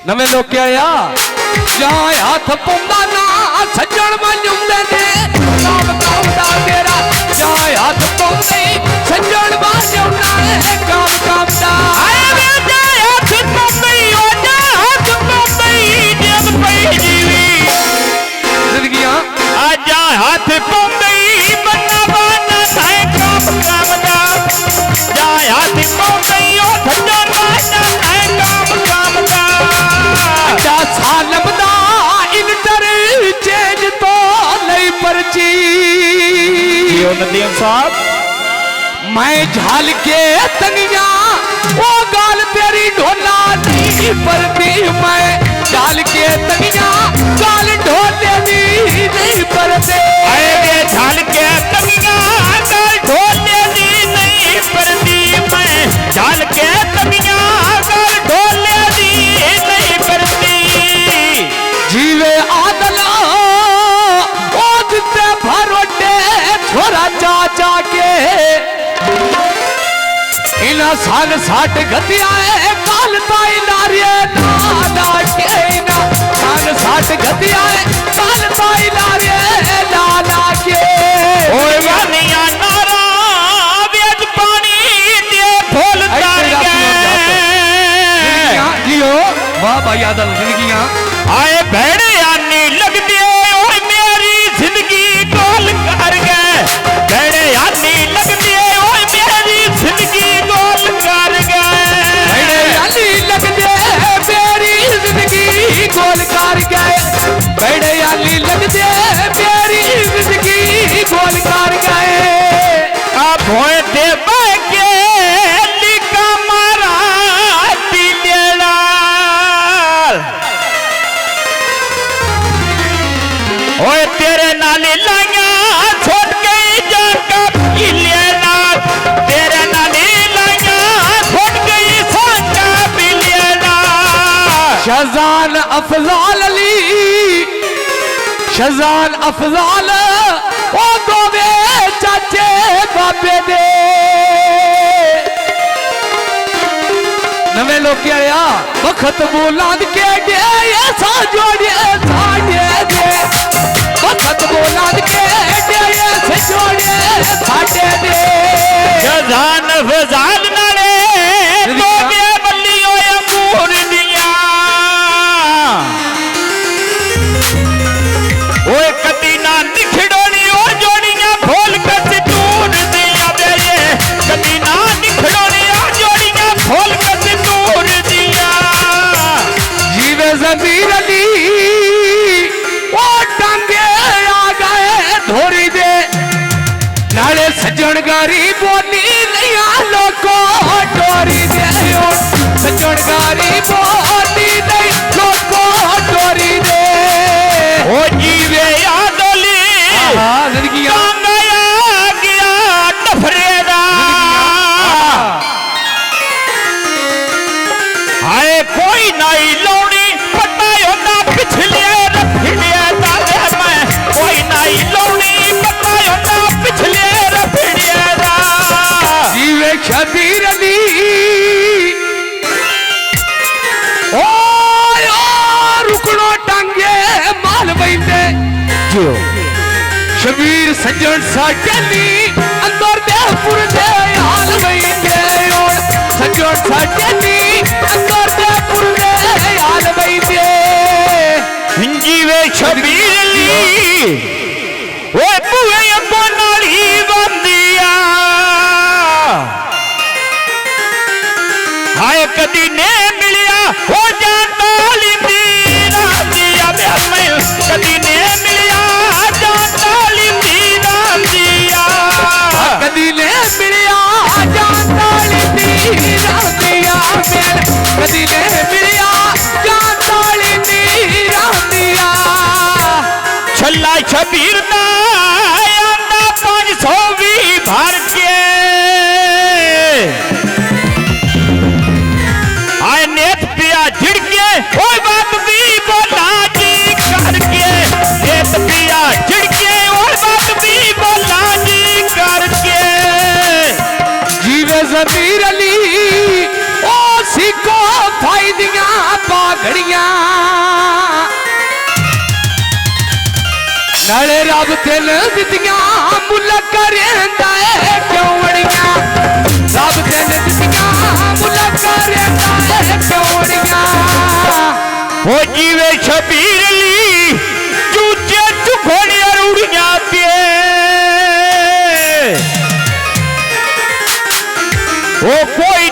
नवे लोग क्या यार जहाँ हाथ पौंदा ना सज्जन मान्युंदे ने काम काम दा तेरा जहाँ हाथ पौंदे सज्जन मान्युंदा ने काम काम दा आए वे जहाँ हाथ पौंदे ओ जहाँ हाथ पौंदे जब पई जीवी जिंदगियां आज हाथ पौंदे बन्ना बन्ना थाए काम काम दा जहाँ हाथ पौंदे ओ सज्जन मान्युंदा थाए काम काम दा जा सालम दा इंटर चेंज तो लई पर्ची यो नदीम साहब मैं झाल के तनिया ओ गाल तेरी ढोला दी परती मैं झाल के तनिया गाल ढोले दी नहीं परते आए झाल के तनिया गाल ढोले दी नहीं परती मैं झाल के तनिया गाल ढोले दी नहीं परती जीवे आदला ओ जिते भरोटे छोरा चाचा के इना साल साठ गतिया है काल ताई नारिये नाना के इना साल साठ गतिया है काल ताई नारिये नाना के ओए वानिया नारा वेज पानी दे फूल तार गए जियो वाह भाई आदल जिंदगियां आए भेड़े आनी लग दे ओए मेरी जिंदगी गोल कर गए भेड़े आनी लग दे ओए मेरी जिंदगी गोल कर गए भेड़े आनी लग दे मेरी जिंदगी गोल कर गए भेड़े आनी लग दे मेरी जिंदगी गोल कर गए अब होए दे के लिका मारा दिलेला ओए तेरे नाली लाइया छोड़ गई जाका बिलेला तेरे नाली लाइया छोड़ गई साका बिलेला शहजान अफजाल अली शहजान अफजाल ओ गोवे चाचे बाबे दे नवे लोग क्या या वक्त बोलाद के दे ये सा जोड़े साडे दे वक्त बोलाद के दे ये सा जोड़े साडे दे शहजान फजाल नाले गोवे बल्लियो अंगूर दिया ओए कदी ना निखड़ोनी ओ जोड़ियां खोल कर दूर दिया मेरे कदी ना निखड़ोनी ओ जोड़ियां खोल कर दूर दिया जीवे जमीर अली ओ टांगे आ गए धोरी दे नाले सज्जन गारी बोली लिया लोको डोरी दे सज्जन गारी बोली नहीं लोको डोरी दे ओ जीवे यादली जिंदगियां गया गया डफरेदा हाय कोई नहीं लौड़ी पता होना पिछले रफिड़े दाले में कोई नहीं लौड़ी पता होना पिछले रफिड़े दा जीवे शबीर अली ओ रुकड़ो टांगे माल बंदे शबीर सज्जन साडली अंदर दे पुर दे हाल बंदे सज्जन साडली अंदर दे पुर दे हाल बंदे जीवे शबीर अली ओ बुए अगो नाली बंदिया हाय कदी ने मिलिया हो जाता लिंदी राजिया मैं कदी ने मिलिया जाता लिंदी राजिया कदी ने मिलिया जाता लिंदी राजिया कदी ने मिलिया जाता लिंदी राजिया छल्ला शबीर दा आंदा 520 भर के आए नेत पिया झिड़के ओए बाप भी बोला जी करके नेत पिया झिड़के ओए बाप भी बोला जी करके जीवे जमीर अली ओ सिको फायदियां बाग घड़ियां नाले रब तेन दित्तियां मुल करेंदा है क्यों अड़ियां रब तेन दित्तियां मुल करेंदा है क्यों अड़ियां हो जीवे शबीर ली चूचे चुखोड़िया रूड़ियां पिए ओ कोई